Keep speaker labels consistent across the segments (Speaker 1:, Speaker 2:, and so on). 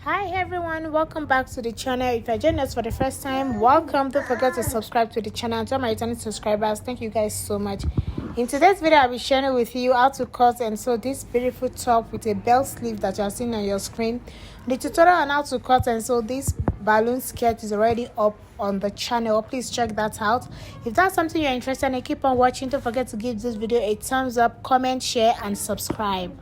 Speaker 1: Hi everyone, welcome back to the channel. If you're joining us for the first time, welcome. Don't forget to subscribe to the channel. And to all my returning subscribers, thank you guys so much. In today's video, I'll be sharing with you how to cut and sew this beautiful top with a belt sleeve that you're seeing on your screen. The tutorial on how to cut and sew this balloon skirt is already up on the channel. Please check that out. If that's something you're interested in, keep on watching. Don't forget to give this video a thumbs up, comment, share and subscribe.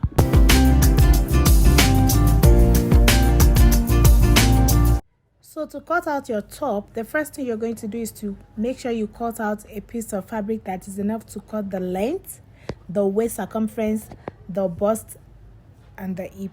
Speaker 1: So to cut out your top, the first thing you're going to do is to make sure you cut out a piece of fabric that is enough to cut the length, the waist circumference, the bust and the hip.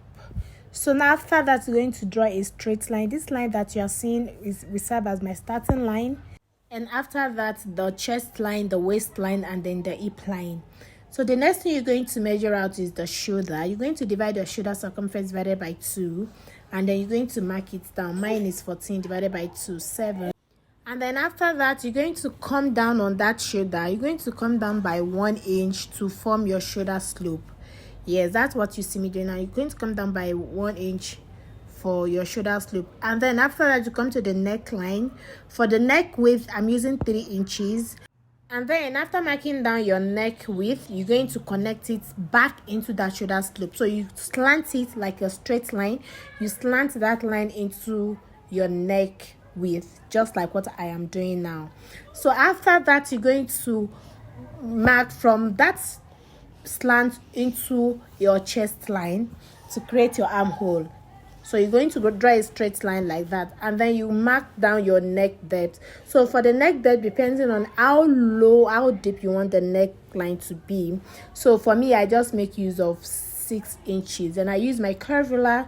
Speaker 1: So now after that, you're going to draw a straight line. This line that you are seeing will serve as my starting line, and after that the chest line, the waistline and then the hip line. So the next thing you're going to measure out is the shoulder. You're going to divide your shoulder circumference divided by 2, and then you're going to mark it down. Mine is 14 divided by 2, 7. And then after that, you're going to come down on that shoulder. You're going to come down by 1 inch to form your shoulder slope. Yes, that's what you see me doing now. You're going to come down by 1 inch for your shoulder slope. And then after that, you come to the neckline. For the neck width, I'm using 3 inches. And then after marking down your neck width, you're going to connect it back into that shoulder slope. So you slant it like a straight line. You slant that line into your neck width, just like what I am doing now. So after that, you're going to mark from that slant into your chest line to create your armhole. So you're going to draw a straight line like that, and then you mark down your neck depth. So for the neck depth, depending on how low, how deep you want the neckline to be. So for me, I just make use of 6 inches, and I use my curve ruler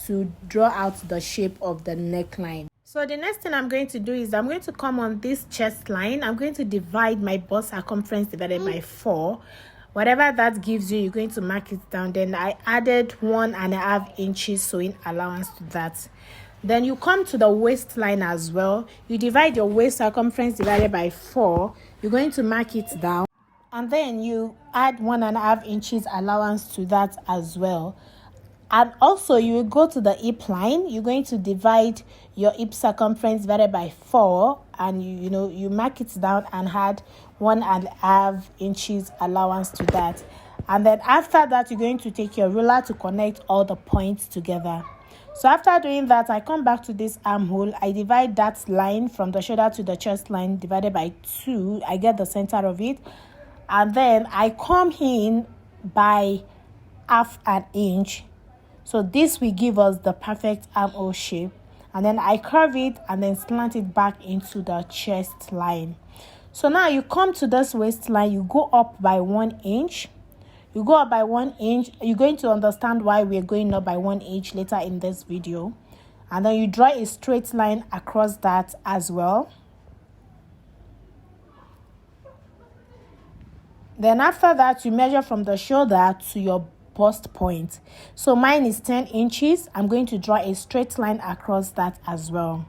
Speaker 1: to draw out the shape of the neckline. So the next thing I'm going to do is I'm going to come on this chest line. I'm going to divide my bust circumference divided by 4. Whatever that gives you, you're going to mark it down. Then I added 1.5 inches sewing allowance to that. Then you come to the waistline as well. You divide your waist circumference divided by 4. You're going to mark it down, and then you add 1.5 inches allowance to that as well. And also you will go to the hip line. You're going to divide your hip circumference divided by 4, and you mark it down and add 1.5 inches allowance to that. And then after that, you're going to take your ruler to connect all the points together. So after doing that, I come back to this armhole. I divide that line from the shoulder to the chest line divided by 2. I get the center of it, and then I come in by 1/2 inch. So this will give us the perfect armhole shape. And then I curve it and then slant it back into the chest line. So now you come to this waistline, you go up by 1 inch. You go up by 1 inch. You're going to understand why we're going up by 1 inch later in this video. And then you draw a straight line across that as well. Then after that, you measure from the shoulder to your bust point. So mine is 10 inches. I'm going to draw a straight line across that as well.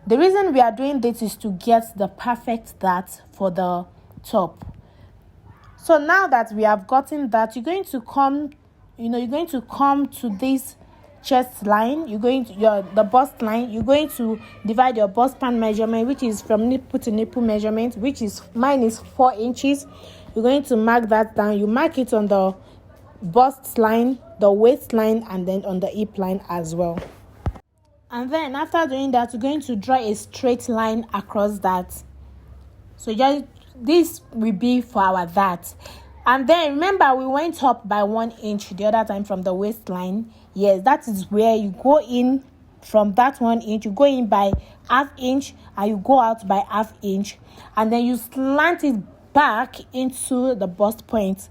Speaker 1: The reason we are doing this is to get the perfect dart for the top. So now that we have gotten that, you're going to come, to this chest line. You're going to the bust line. You're going to divide your bust span measurement, which is from nipple to nipple measurement, which is mine is 4 inches. You're going to mark that down. You mark it on the bust line, the waistline, and then on the hip line as well. And then after doing that, you're going to draw a straight line across that. So this will be for our that. And then remember, we went up by 1 inch the other time from the waistline. Yes, that is where you go in from that 1 inch. You go in by 1/2 inch and you go out by 1/2 inch, and then you slant it back into the bust point,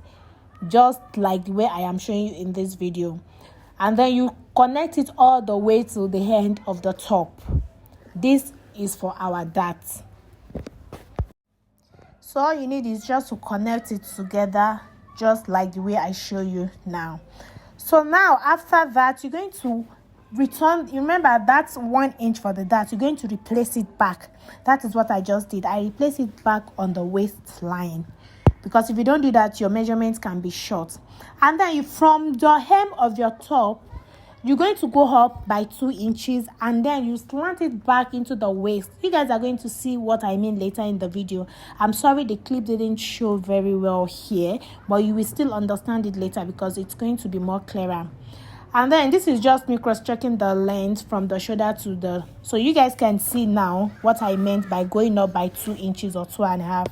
Speaker 1: just like the way I am showing you in this video. And then you connect it all the way to the end of the top. This is for our dart. So all you need is just to connect it together, just like the way I show you now. So now after that, you're going to return. Remember, that's 1 inch for the dart. You're going to replace it back. That is what I just did. I replace it back on the waistline, because if you don't do that, your measurements can be short. And then from the hem of your top, you're going to go up by 2 inches and then you slant it back into the waist. You guys are going to see what I mean later in the video. I'm sorry the clip didn't show very well here, but you will still understand it later because it's going to be more clearer. And then this is just me cross-checking the length from the shoulder to the, so you guys can see now what I meant by going up by 2 inches or 2.5.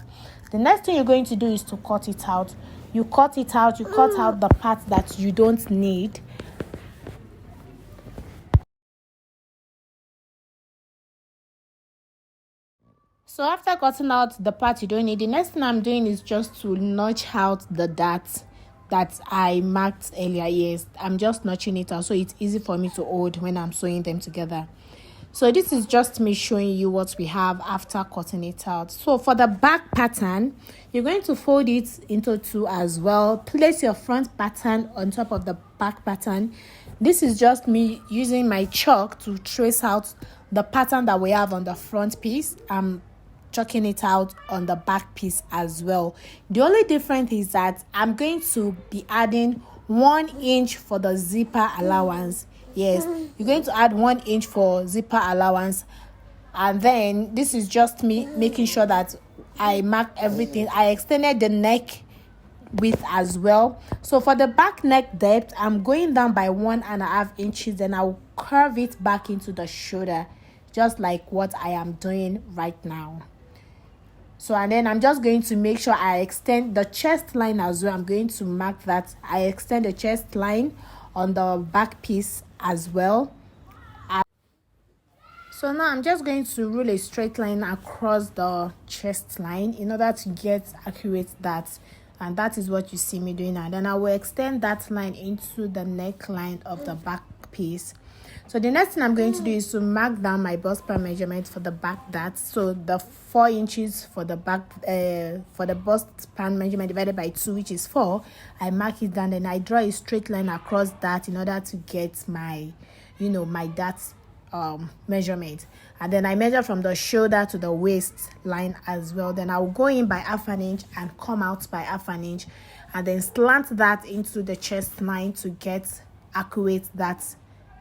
Speaker 1: The next thing you're going to do is to cut it out. You cut it out, you cut out the parts that you don't need. So after cutting out the part you don't need, the next thing I'm doing is just to notch out the darts that I marked earlier. Yes, I'm just notching it out so it's easy for me to hold when I'm sewing them together. So this is just me showing you what we have after cutting it out. So for the back pattern, you're going to fold it into 2 as well. Place your front pattern on top of the back pattern. This is just me using my chalk to trace out the pattern that we have on the front piece. I'm chalking it out on the back piece as well. The only difference is that I'm going to be adding 1 inch for the zipper allowance. Yes, you're going to add 1 inch for zipper allowance, and then this is just me making sure that I mark everything. I extended the neck width as well. So for the back neck depth, I'm going down by 1.5 inches, then I'll curve it back into the shoulder, just like what I am doing right now. So and then I'm just going to make sure I extend the chest line as well. I'm going to mark that I extend the chest line on the back piece as well. So now I'm just going to rule a straight line across the chest line in order to get accurate that, and that is what you see me doing now. Then I will extend that line into the neckline of the back piece. So the next thing I'm going to do is to mark down my bust span measurement for the back dart. So the 4 inches for the back for the bust span measurement divided by 2, which is 4, I mark it down, and I draw a straight line across that in order to get my my dart measurement. And then I measure from the shoulder to the waist line as well. Then I'll go in by 1/2 inch and come out by 1/2 inch, and then slant that into the chest line to get accurate that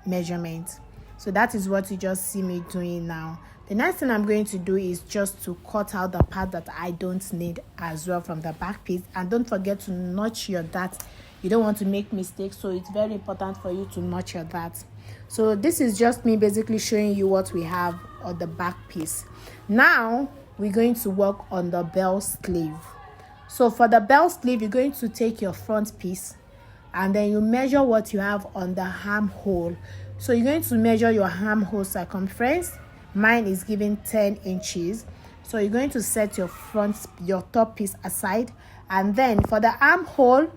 Speaker 1: measurement. So that is what you just see me doing now. The next thing I'm going to do is just to cut out the part that I don't need as well from the back piece. And don't forget to notch your dart. You don't want to make mistakes, so it's very important for you to notch your dart. So this is just me basically showing you what we have on the back piece. Now we're going to work on the bell sleeve. So for the bell sleeve, you're going to take your front piece and then you measure what you have on the armhole. So you're going to measure your armhole circumference. Mine is given 10 inches. So you're going to set your top piece aside, and then for the armhole,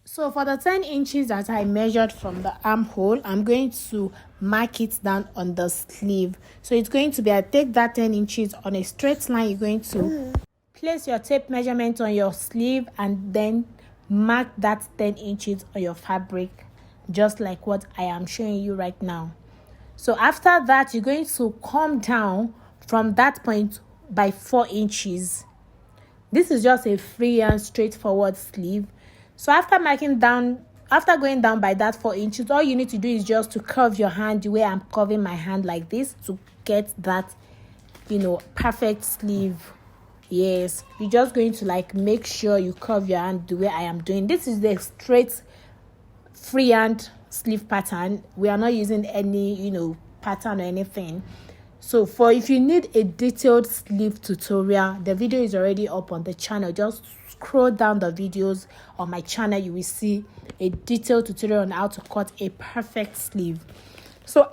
Speaker 1: so for the 10 inches that I measured from the armhole, I'm going to mark it down on the sleeve. So it's going to be, I take that 10 inches on a straight line. You're going to place your tape measurement on your sleeve and then mark that 10 inches on your fabric, just like what I am showing you right now. So after that, you're going to come down from that point by 4 inches. This is just a free and straightforward sleeve. So after going down by that 4 inches, all you need to do is just to curve your hand the way I'm curving my hand, like this, to get that perfect sleeve. Yes, you're just going to make sure you curve your hand the way I am doing. This is the straight freehand sleeve pattern. We are not using any pattern or anything. So if you need a detailed sleeve tutorial, the video is already up on the channel. Just scroll down the videos on my channel, you will see a detailed tutorial on how to cut a perfect sleeve. So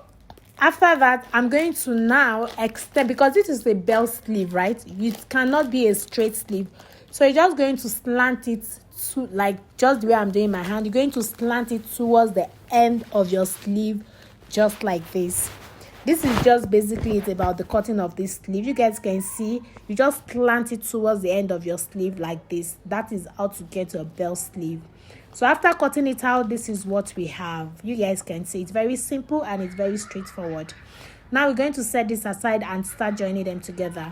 Speaker 1: after that, I'm going to now extend, because this is a bell sleeve, right? It cannot be a straight sleeve. So you're just going to slant it to, just the way I'm doing my hand. You're going to slant it towards the end of your sleeve, just like this. This is just basically it about the cutting of this sleeve. You guys can see, you just slant it towards the end of your sleeve like this. That is how to get a bell sleeve. So after cutting it out, this is what we have. You guys can see it's very simple and it's very straightforward. Now we're going to set this aside and start joining them together.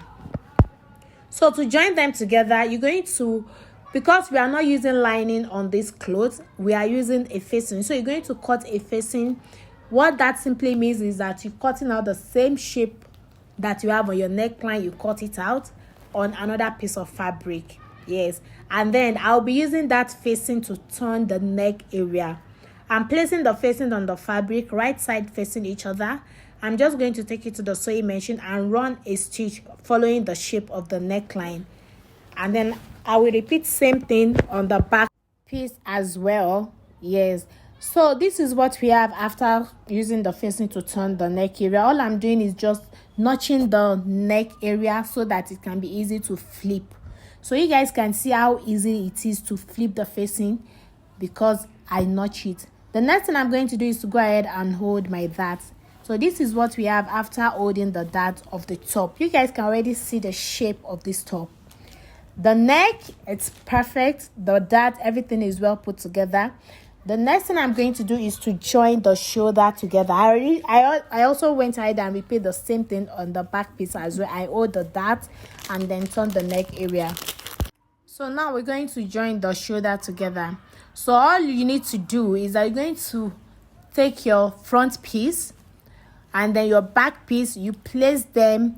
Speaker 1: So to join them together, you're going to, because we are not using lining on this clothes, we are using a facing. So you're going to cut a facing What that simply means is that you're cutting out the same shape that you have on your neckline. You cut it out on another piece of fabric. Yes, and then I'll be using that facing to turn the neck area. I'm placing the facing on the fabric, right side facing each other. I'm just going to take it to the sewing machine and run a stitch following the shape of the neckline, and then I will repeat same thing on the back piece as well. Yes, so this is what we have after using the facing to turn the neck area. All I'm doing is just notching the neck area so that it can be easy to flip. So you guys can see how easy it is to flip the facing because I notch it. The next thing I'm going to do is to go ahead and hold my dart. So this is what we have after holding the dart of the top. You guys can already see the shape of this top. The neck, it's perfect. The dart, everything is well put together. The next thing I'm going to do is to join the shoulder together. I also went ahead and repeat the same thing on the back piece as well. I hold the dart and then turn the neck area. So now we're going to join the shoulder together. So all you need to do is that you're going to take your front piece and then your back piece, you place them,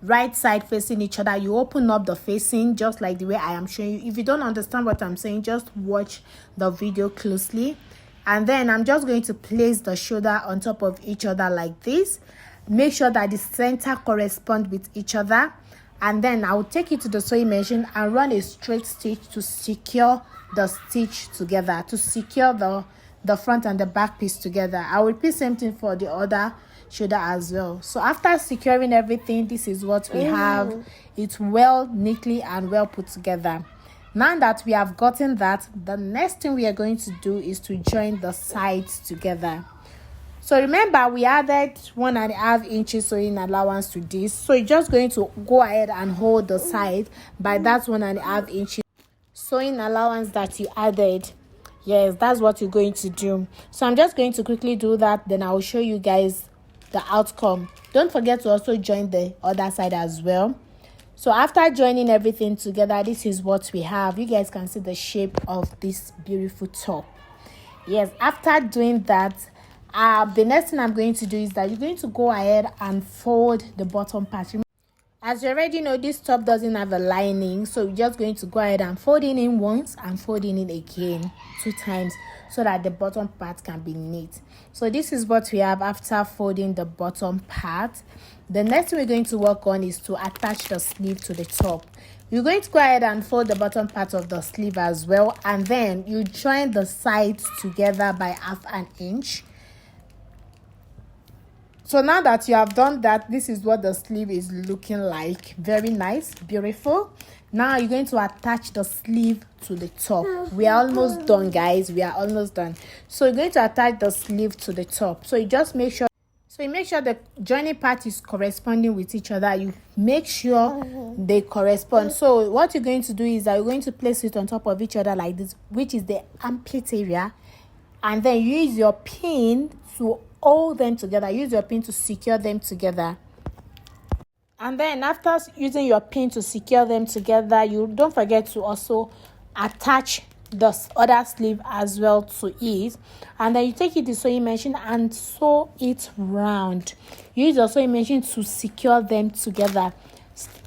Speaker 1: right side facing each other. You open up the facing just like the way I am showing you. If you don't understand what I'm saying, just watch the video closely. And then I'm just going to place the shoulder on top of each other like this. Make sure that the center corresponds with each other. And then I'll take it to the sewing machine and run a straight stitch to secure the stitch together, to secure the front and the back piece together. I'll repeat same thing for the other shoulder as well. So after securing everything, this is what we have. It's well neatly and well put together. Now that we have gotten that, the next thing we are going to do is to join the sides together. So remember, we added 1.5 inches sewing allowance to this. So you're just going to go ahead and hold the side by that 1.5 inches sewing allowance that you added. Yes, that's what you're going to do. So I'm just going to quickly do that, then I'll show you guys the outcome. Don't forget to also join the other side as well. So after joining everything together, this is what we have. You guys can see the shape of this beautiful top. Yes, after doing that, the next thing I'm going to do is that you're going to go ahead and fold the bottom part. As you already know, this top doesn't have a lining, so you're just going to go ahead and fold it in once and fold it in again 2 times so that the bottom part can be neat. So this is what we have after folding the bottom part. The next thing we're going to work on is to attach the sleeve to the top. You're going to go ahead and fold the bottom part of the sleeve as well, and then you join the sides together by 1/2 inch. So now that you have done that, this is what the sleeve is looking like. Very nice, beautiful. Now you're going to attach the sleeve to the top. We are almost done, guys. We are almost done. So you're going to attach the sleeve to the top. So you just make sure the joining part is corresponding with each other. You make sure they correspond. So what you're going to do is that you're going to place it on top of each other like this, which is the armpit area, and then use your pin to hold them together. Use your pin to secure them together. And then after using your pin to secure them together, you don't forget to also attach the other sleeve as well to it, and then you take it to the sewing machine and sew it round. Use your sewing machine to secure them together.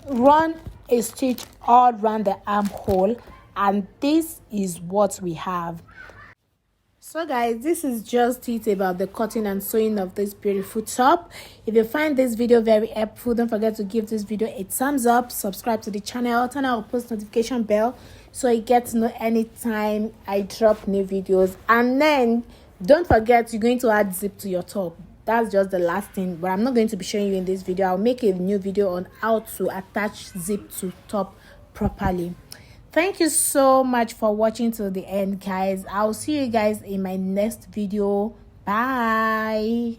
Speaker 1: Run a stitch all around the armhole, and this is what we have. So guys, this is just it about the cutting and sewing of this beautiful top. If you find this video very helpful, don't forget to give this video a thumbs up, subscribe to the channel, turn on our post notification bell so you get to know anytime I drop new videos. And then don't forget, you're going to add zip to your top. That's just the last thing, but I'm not going to be showing you in this video. I'll make a new video on how to attach zip to top properly. Thank you so much for watching till the end, guys. I'll see you guys in my next video. Bye.